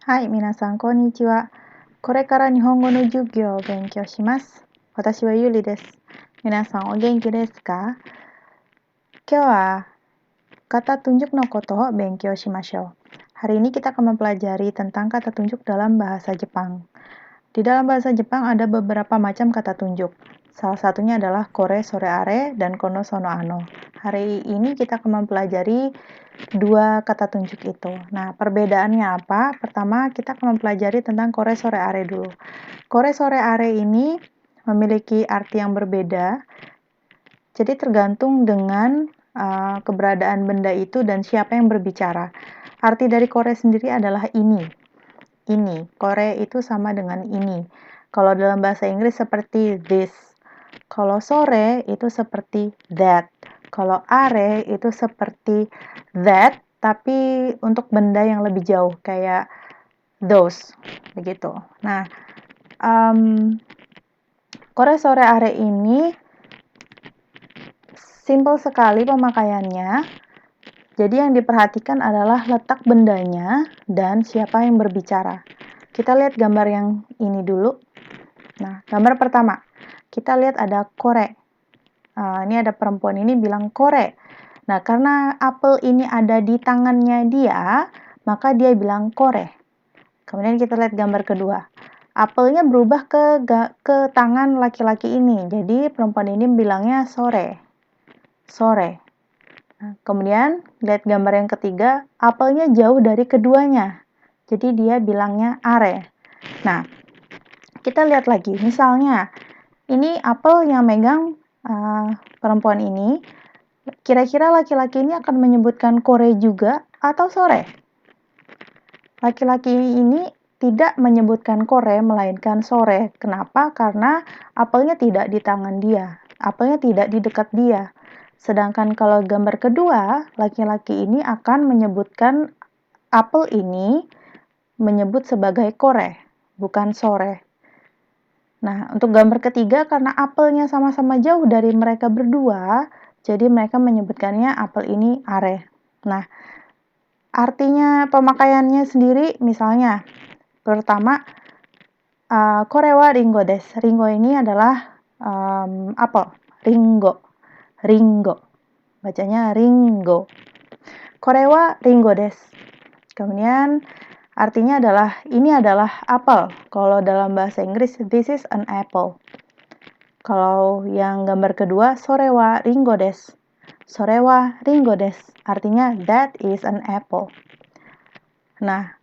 はい、皆さん、こんにちは。これから日本語の授業を勉強します。私はゆりです。皆さん、お元気ですか？今日はkata tunjuk no kotoを勉強しましょう。Hari ini kita akan mempelajari tentang kata tunjuk dalam bahasa Jepang. Di dalam bahasa Jepang ada beberapa macam kata tunjuk. Salah satunya adalah kore, sore, are, dan kono, sono, ano. Hari ini kita akan mempelajari dua kata tunjuk itu. Nah, perbedaannya apa? Pertama, kita akan mempelajari tentang kore, sore, are dulu. Kore, sore, are ini memiliki arti yang berbeda. Jadi tergantung dengan keberadaan benda itu dan siapa yang berbicara. Arti dari kore sendiri adalah ini. Ini. Kore itu sama dengan ini. Kalau dalam bahasa Inggris seperti this. Kalau sore itu seperti that. Kalau are itu seperti that, tapi untuk benda yang lebih jauh, kayak those, begitu. Nah, kore, sore, are ini simple sekali pemakaiannya. Jadi yang diperhatikan adalah letak bendanya dan siapa yang berbicara. Kita lihat gambar yang ini dulu. Nah, gambar pertama. Kita lihat ada kore. Ini ada perempuan ini bilang kore. Nah, karena apel ini ada di tangannya dia, maka dia bilang kore. Kemudian kita lihat gambar kedua. Apelnya berubah ke tangan laki-laki ini. Jadi perempuan ini bilangnya sore. Sore. Nah, kemudian lihat gambar yang ketiga, apelnya jauh dari keduanya. Jadi dia bilangnya are. Nah, kita lihat lagi. Misalnya, ini apel yang megang perempuan ini. Kira-kira laki-laki ini akan menyebutkan kore juga atau sore? Laki-laki ini tidak menyebutkan kore, melainkan sore. Kenapa? Karena apelnya tidak di tangan dia. Apelnya tidak di dekat dia. Sedangkan kalau gambar kedua, laki-laki ini akan menyebutkan apel ini menyebut sebagai kore, bukan sore. Nah, untuk gambar ketiga, karena apelnya sama-sama jauh dari mereka berdua, jadi mereka menyebutkannya apel ini are. Nah, artinya pemakaiannya sendiri, misalnya, pertama, kore wa ringo desu. Ringo ini adalah apel, ringo. Ringo. Bacanya ringo. Kore wa ringo desu. Kemudian artinya adalah ini adalah apel. Kalau dalam bahasa Inggris, this is an apple. Kalau yang gambar kedua, sore wa ringo desu. Sore wa ringo desu. Artinya that is an apple. Nah,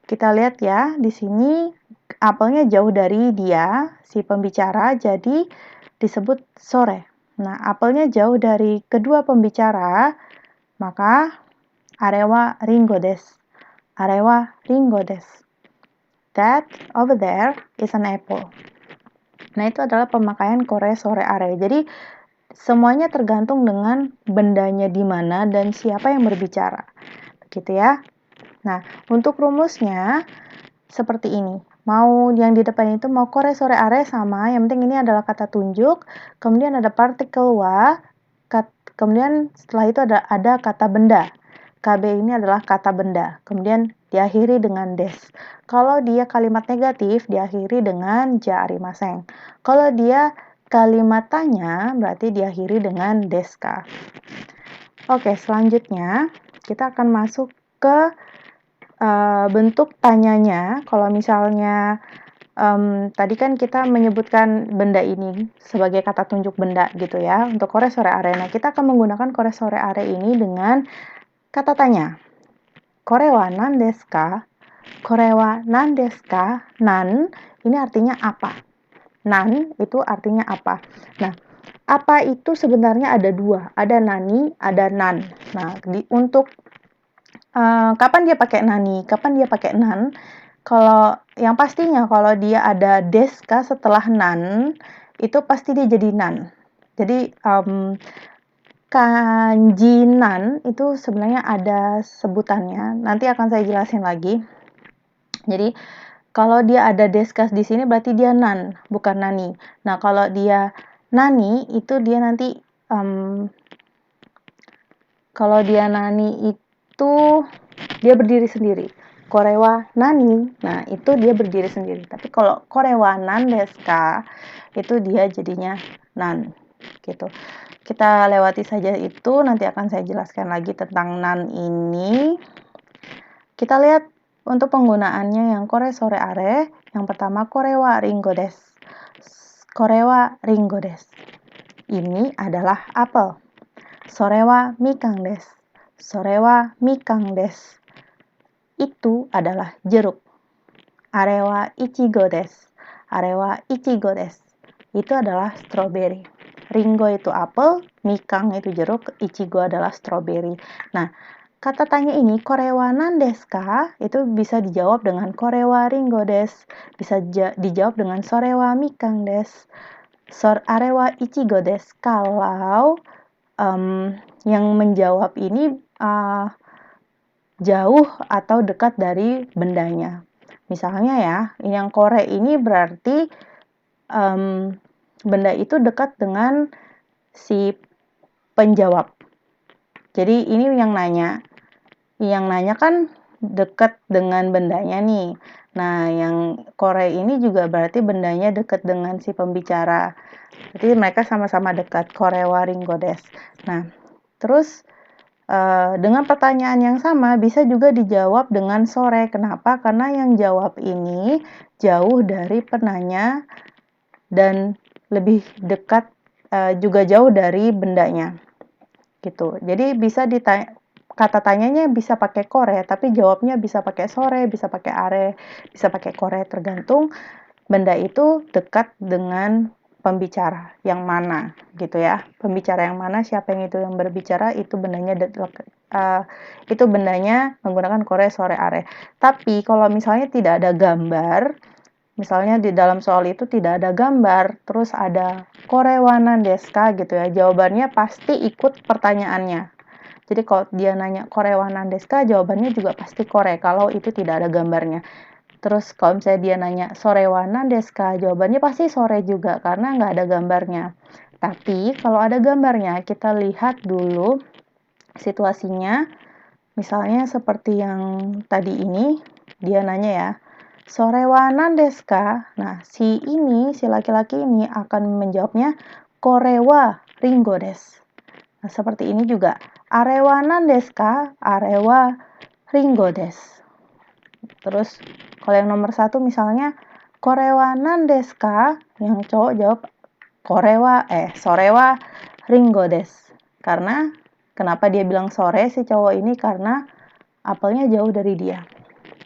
kita lihat ya, di sini apelnya jauh dari dia, si pembicara, jadi disebut sore. Nah, apelnya jauh dari kedua pembicara, maka are wa ringo desu. Are wa ringo desu. That over there is an apple. Nah, itu adalah pemakaian kore, sore, are. Jadi, semuanya tergantung dengan bendanya di mana dan siapa yang berbicara. Begitu ya. Nah, untuk rumusnya seperti ini. Mau yang di depan itu mau kore, sore, are sama. Yang penting ini adalah kata tunjuk. Kemudian ada partikel wa. Kemudian setelah itu ada kata benda. KB ini adalah kata benda. Kemudian diakhiri dengan des. Kalau dia kalimat negatif, diakhiri dengan ja arimasen. Kalau dia kalimat tanya, berarti diakhiri dengan deska. Oke, selanjutnya kita akan masuk ke bentuk tanyanya. Kalau misalnya tadi kan kita menyebutkan benda ini sebagai kata tunjuk benda gitu ya. Untuk kore, sore, are. Nah, kita akan menggunakan kore, sore, are ini dengan kata tanya. Kore wa nan desu ka? Kore wa nan desu ka? Nan ini artinya apa? Nan itu artinya apa? Nah, apa itu sebenarnya ada dua. Ada nani, ada nan. Nah, untuk kapan dia pakai nani? Kapan dia pakai nan? Kalau yang pastinya kalau dia ada desu ka setelah nan, itu pasti dia jadi nan. Jadi kanji nan itu sebenarnya ada sebutannya. Nanti akan saya jelasin lagi. Jadi kalau dia ada deskas di sini berarti dia nan, bukan nani. Nah, kalau dia nani itu dia nanti kalau dia nani itu dia berdiri sendiri. kore wa nani, nah itu dia berdiri sendiri. Tapi kalau kore wa nan desu ka, itu dia jadinya nan, gitu. Kita lewati saja itu, nanti akan saya jelaskan lagi tentang nan ini. Kita lihat untuk penggunaannya yang kore sore are. Yang pertama, kore wa ringo desu. Kore wa ringo desu. Ini adalah apel. Sore wa mikang desu. Sore wa mikang desu. Itu adalah jeruk. Are wa ichigo desu. Are wa ichigo desu. Itu adalah strawberry. Ringo itu apel, mikang itu jeruk, ichigo adalah strawberry. Nah, kata tanya ini, kore wa nan desu ka? Itu bisa dijawab dengan kore wa ringo desu. Bisa dijawab dengan sore wa mikang desu. Are wa ichigo desu. Kalau yang menjawab ini jauh atau dekat dari bendanya. Misalnya ya, yang kore ini berarti benda itu dekat dengan si penjawab. Jadi ini yang nanya. Yang nanya kan dekat dengan bendanya nih. Nah, yang kore ini juga berarti bendanya dekat dengan si pembicara. Jadi mereka sama-sama dekat. Kore wa ringo desu. Nah, terus dengan pertanyaan yang sama bisa juga dijawab dengan sore. Kenapa? Karena yang jawab ini jauh dari penanya dan lebih dekat, juga jauh dari bendanya, gitu. Jadi bisa kata tanyanya bisa pakai kore, tapi jawabnya bisa pakai sore, bisa pakai are, bisa pakai kore, tergantung benda itu dekat dengan pembicara yang mana, gitu ya. Pembicara yang mana, siapa yang itu yang berbicara, itu bendanya menggunakan kore, sore, are. Tapi kalau misalnya tidak ada gambar, misalnya di dalam soal itu tidak ada gambar, terus ada kore wa nan desu ka gitu ya, jawabannya pasti ikut pertanyaannya. Jadi kalau dia nanya kore wa nan desu ka, jawabannya juga pasti kore kalau itu tidak ada gambarnya. Terus kalau misalnya dia nanya sore wa nan desu ka, jawabannya pasti sore juga karena nggak ada gambarnya. Tapi kalau ada gambarnya, kita lihat dulu situasinya. Misalnya seperti yang tadi ini, dia nanya ya, sore wa nan desu ka? Nah, si laki-laki ini akan menjawabnya kore wa ringo desu. Nah, seperti ini juga. Are wa nan desu ka? Are wa ringo desu. Terus kalau yang nomor 1 misalnya kore wa nan desu ka? Yang cowok jawab sore wa ringo desu. Karena kenapa dia bilang sore si cowok ini? Karena apelnya jauh dari dia.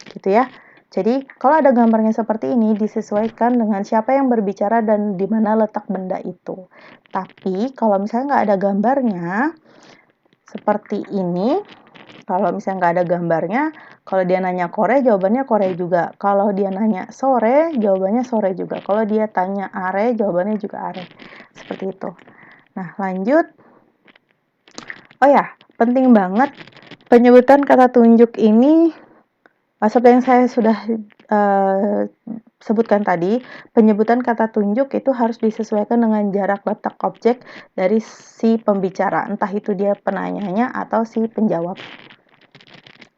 Gitu ya. Jadi kalau ada gambarnya seperti ini disesuaikan dengan siapa yang berbicara dan di mana letak benda itu. Tapi kalau misalnya nggak ada gambarnya seperti ini, kalau misalnya nggak ada gambarnya, kalau dia nanya kore, jawabannya kore juga. Kalau dia nanya sore, jawabannya sore juga. Kalau dia tanya are, jawabannya juga are. Seperti itu. Nah, lanjut. Oh ya, penting banget penyebutan kata tunjuk ini, seperti yang saya sudah sebutkan tadi, penyebutan kata tunjuk itu harus disesuaikan dengan jarak letak objek dari si pembicara, entah itu dia penanyanya atau si penjawab.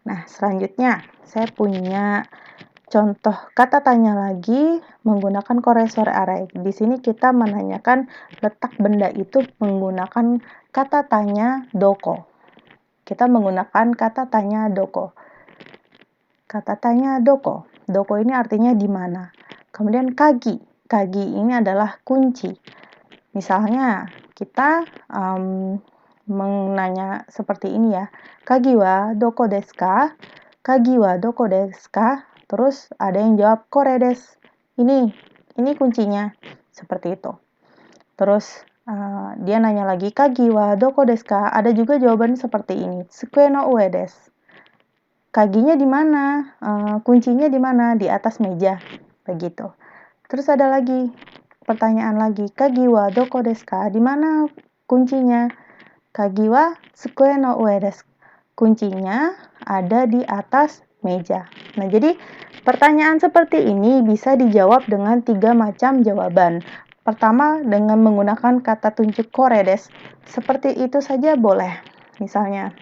Nah, selanjutnya saya punya contoh kata tanya lagi menggunakan kore sore are. Di sini kita menanyakan letak benda itu menggunakan kata tanya doko. Kita menggunakan kata tanya doko. Kata tanya doko. Doko ini artinya di mana. Kemudian kagi. Kagi ini adalah kunci. Misalnya kita menanya seperti ini ya. Kagi wa doko desu ka? Kagi wa doko desu ka? Terus ada yang jawab kore desu. Ini kuncinya. Seperti itu. Terus dia nanya lagi kagi wa doko desu ka? Ada juga jawaban seperti ini. Tsukue no ue desu. Kaginya di mana? Kuncinya di mana? Di atas meja. Begitu. Terus ada lagi pertanyaan lagi. Kagi wa doko desu ka? Di mana kuncinya? Kagi wa tsukue no ue desu. Kuncinya ada di atas meja. Nah, jadi pertanyaan seperti ini bisa dijawab dengan 3 macam jawaban. Pertama, dengan menggunakan kata tunjuk kore desu. Seperti itu saja boleh. Misalnya,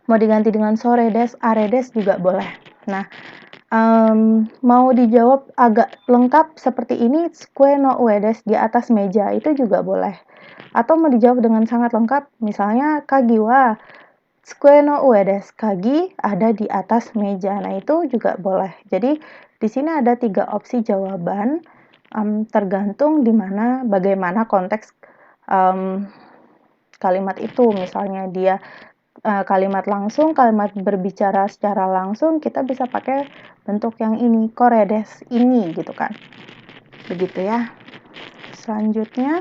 mau diganti dengan sore desu, are desu juga boleh. Nah, mau dijawab agak lengkap seperti ini, "Tsukue no ue desu," di atas meja, itu juga boleh. Atau mau dijawab dengan sangat lengkap, misalnya, "Kagi wa tsukue no ue desu," kagi ada di atas meja. Nah, itu juga boleh. Jadi, di sini ada 3 opsi jawaban, tergantung bagaimana konteks kalimat itu. Misalnya dia kalimat langsung, kalimat berbicara secara langsung, kita bisa pakai bentuk yang ini, kore desu, ini gitu kan. Begitu ya. Selanjutnya,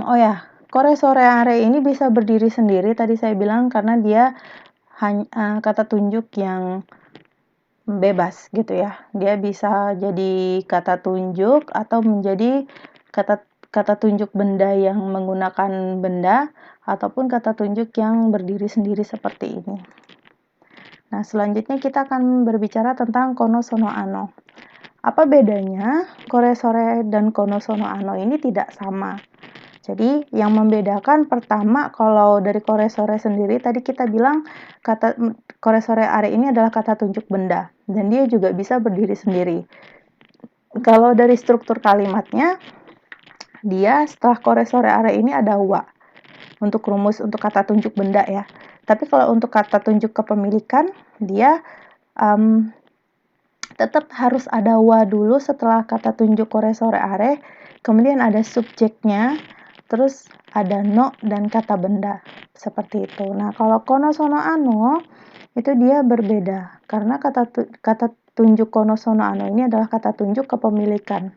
oh ya, kore sore are ini bisa berdiri sendiri tadi saya bilang karena dia kata tunjuk yang bebas gitu ya. Dia bisa jadi kata tunjuk atau menjadi kata tunjuk benda yang menggunakan benda ataupun kata tunjuk yang berdiri sendiri seperti ini. Nah, selanjutnya kita akan berbicara tentang kono sono ano. Apa bedanya? Kore sore dan kono sono ano ini tidak sama. Jadi, yang membedakan pertama, kalau dari kore sore sendiri, tadi kita bilang kore sore are ini adalah kata tunjuk benda, dan dia juga bisa berdiri sendiri. Kalau dari struktur kalimatnya, dia setelah kore sore are ini ada wa, untuk rumus untuk kata tunjuk benda ya. Tapi kalau untuk kata tunjuk kepemilikan, dia tetap harus ada wa dulu setelah kata tunjuk kore sore are, kemudian ada subjeknya, terus ada no dan kata benda, seperti itu. Nah, kalau kono sono ano, itu dia berbeda, karena kata tunjuk kono sono ano ini adalah kata tunjuk kepemilikan.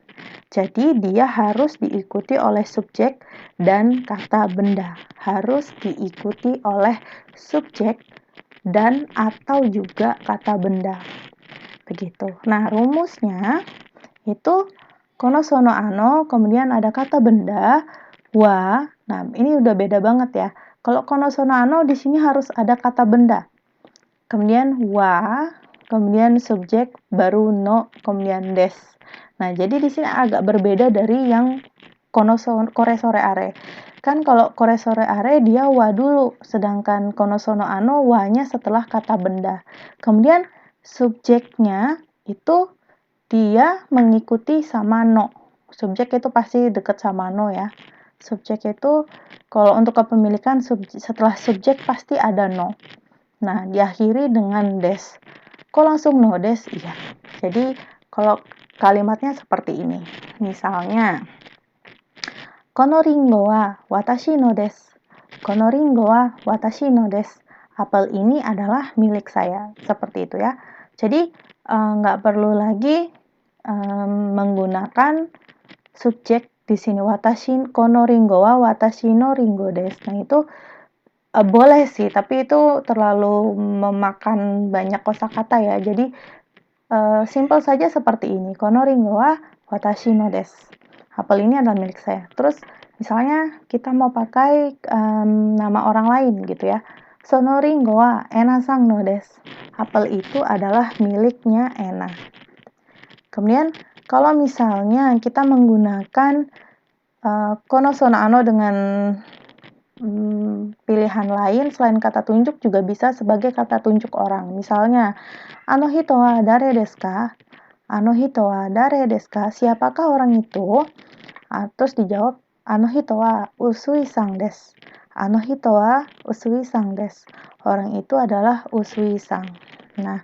Jadi, dia harus diikuti oleh subjek dan kata benda. Harus diikuti oleh subjek dan atau juga kata benda. Begitu. Nah, rumusnya itu kono sono ano, kemudian ada kata benda, wa. Nah, ini udah beda banget ya. Kalau kono sono ano di sini harus ada kata benda. Kemudian wa, kemudian subjek, baru no, kemudian des. Nah, jadi di sini agak berbeda dari yang kore sore are. Kan kalau kore sore are dia wa dulu, sedangkan kono sono ano wa-nya setelah kata benda. Kemudian subjeknya itu dia mengikuti sama no. Subjek itu pasti dekat sama no ya. Subjek itu kalau untuk kepemilikan setelah subjek pasti ada no. Nah, diakhiri dengan des. Kok langsung no des? Iya. Jadi kalau kalimatnya seperti ini. Misalnya, kono ringo wa watashi no desu. Kono ringo wa watashi no desu. Apel ini adalah milik saya. Seperti itu ya. Jadi nggak perlu lagi menggunakan subjek di sini. Watashi kono ringo wa watashi no ringo desu. Nah, itu boleh sih, tapi itu terlalu memakan banyak kosakata ya. Jadi simple saja seperti ini. Kono ringo wa watashi no desu. Apel ini adalah milik saya. Terus misalnya kita mau pakai nama orang lain gitu ya. Sono ringo wa ena-san no desu. Apel itu adalah miliknya Ena. Kemudian kalau misalnya kita menggunakan kono sono ano dengan pilihan lain selain kata tunjuk juga bisa sebagai kata tunjuk orang. Misalnya, ano hito wa dare desu ka? Ano hito wa dare desu ka? Siapakah orang itu? Terus dijawab, ano hito wa usui-san desu. Ano hito wa usui-san desu. Orang itu adalah usui-san. Nah,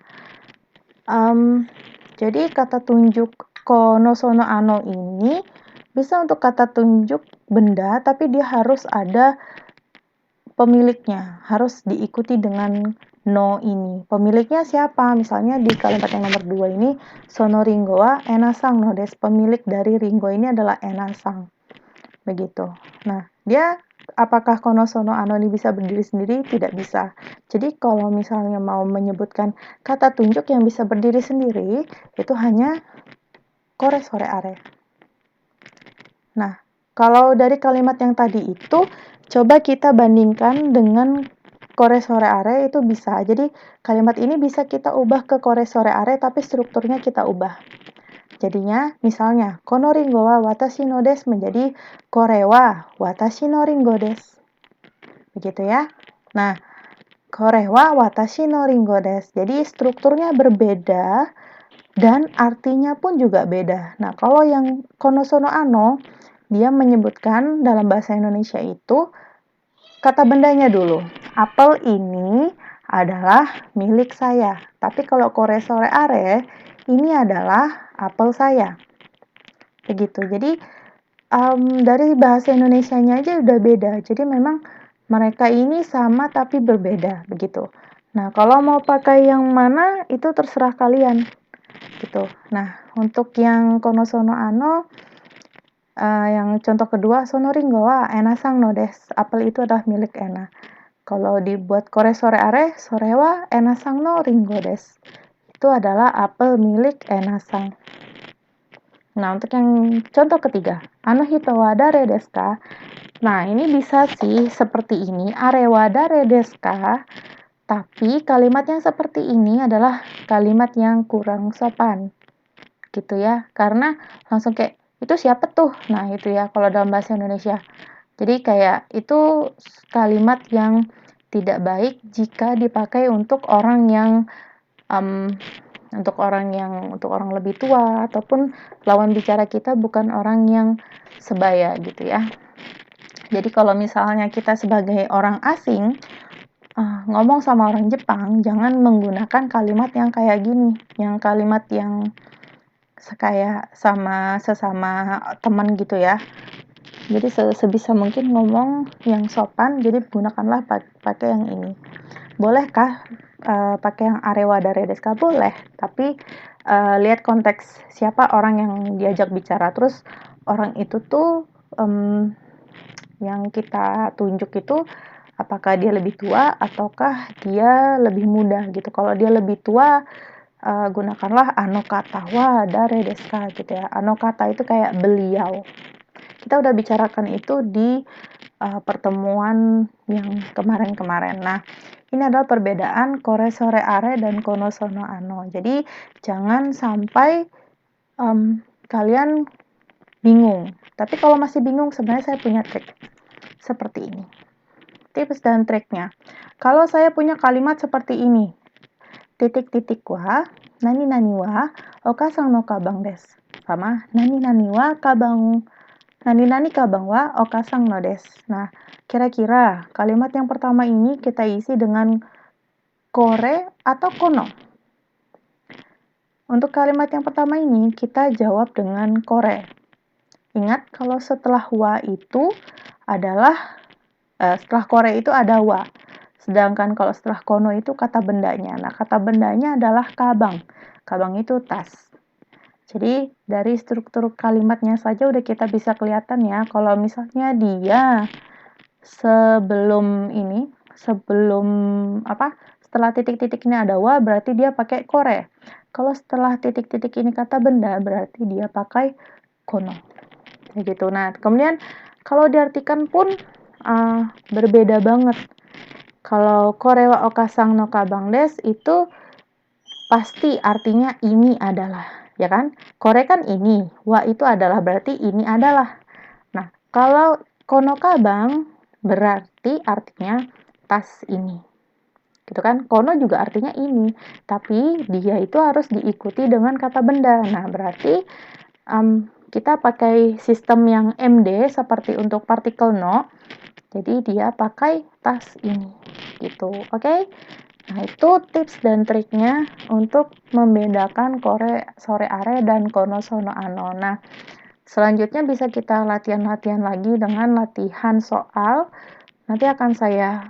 jadi kata tunjuk kono sono ano ini bisa untuk kata tunjuk benda, tapi dia harus ada pemiliknya, harus diikuti dengan no ini. Pemiliknya siapa? Misalnya di kalimat yang nomor 2 ini, sono ringo wa ena-san no desu. Pemilik dari ringo ini adalah ena-san. Begitu. Nah, dia apakah kono sono ano ini bisa berdiri sendiri? Tidak bisa. Jadi kalau misalnya mau menyebutkan kata tunjuk yang bisa berdiri sendiri, itu hanya kore sore are. Nah, kalau dari kalimat yang tadi itu, coba kita bandingkan dengan kore sore are itu bisa. Jadi kalimat ini bisa kita ubah ke kore sore are, tapi strukturnya kita ubah. Jadinya, misalnya, kono ringo wa watashi no desu menjadi kore wa watashi no ringo desu. Begitu ya. Nah, Kore wa watashi no ringo desu. Jadi strukturnya berbeda dan artinya pun juga beda. Nah, kalau yang konosono ano, dia menyebutkan dalam bahasa Indonesia itu kata bendanya dulu. Apel ini adalah milik saya. Tapi kalau kore sore are, ini adalah apel saya. Begitu. Jadi dari bahasa Indonesianya aja udah beda. Jadi memang mereka ini sama tapi berbeda begitu. Nah, kalau mau pakai yang mana itu terserah kalian gitu. Nah, untuk yang konosono ano yang contoh kedua, sono ringo wa enasang no desu. Apel itu adalah milik Ena. Kalau dibuat kore sore are, sore wa enasang no ringo desu. Itu adalah apel milik Enasang. Nah, untuk yang contoh ketiga, ano hito wa dare desu ka? Nah, ini bisa sih seperti ini, are wa dare desu ka? Tapi kalimat yang seperti ini adalah kalimat yang kurang sopan. Gitu ya. Karena langsung kayak, itu siapa tuh? Nah, itu ya kalau dalam bahasa Indonesia. Jadi kayak itu kalimat yang tidak baik jika dipakai untuk orang yang untuk orang lebih tua ataupun lawan bicara kita bukan orang yang sebaya gitu ya. Jadi kalau misalnya kita sebagai orang asing ngomong sama orang Jepang, jangan menggunakan kalimat yang kayak gini, yang kalimat yang kayak sama sesama teman gitu ya. Jadi sebisa mungkin ngomong yang sopan, jadi gunakanlah pakai yang ini. Bolehkah pakai yang arewa dare desu ka? Boleh, tapi lihat konteks siapa orang yang diajak bicara. Terus orang itu tuh yang kita tunjuk itu apakah dia lebih tua ataukah dia lebih muda gitu. Kalau dia lebih tua, gunakanlah ano kata wa dare desu ka gitu ya. Ano kata itu kayak beliau. Kita udah bicarakan itu di pertemuan yang kemarin-kemarin. Nah, ini adalah perbedaan kore sore are dan konosono ano. Jadi, jangan sampai kalian bingung. Tapi kalau masih bingung, sebenarnya saya punya trik seperti ini. Tips dan triknya. Kalau saya punya kalimat seperti ini, titik-titik wa, nani-nani wa, okasang no kabang desu. Sama, nani-nani wa kabang Nani-nani kabang wa okasang no desu. Nah, kira-kira kalimat yang pertama ini kita isi dengan kore atau kono. Untuk kalimat yang pertama ini kita jawab dengan kore. Ingat kalau setelah wa itu adalah setelah kore itu ada wa. Sedangkan kalau setelah kono itu kata bendanya. Nah, kata bendanya adalah kabang. Kabang itu tas. Jadi dari struktur kalimatnya saja udah kita bisa kelihatan ya. Kalau misalnya dia setelah titik-titik ini ada wa, berarti dia pakai kore. Kalau setelah titik-titik ini kata benda, berarti dia pakai kono. Gitu. Nah, kemudian kalau diartikan pun berbeda banget. Kalau kore wa okasang no kabang desu itu pasti artinya ini adalah. Ya kan? Kore kan ini, wa itu adalah berarti ini adalah. Nah, kalau kono kabang berarti artinya tas ini. Gitu kan? Kono juga artinya ini, tapi dia itu harus diikuti dengan kata benda. Nah, berarti kita pakai sistem yang MD seperti untuk partikel no. Jadi dia pakai tas ini. Gitu. Oke? Nah, itu tips dan triknya untuk membedakan kore sore are dan kono sono ano. Nah, selanjutnya bisa kita latihan-latihan lagi dengan latihan soal. Nanti akan saya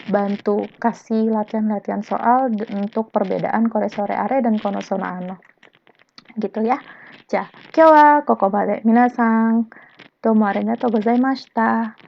bantu kasih latihan-latihan soal untuk perbedaan kore sore are dan kono sono ano. Gitu ya. Ja, kyou wa koko made. Minasan, domo arigatou gozaimashita.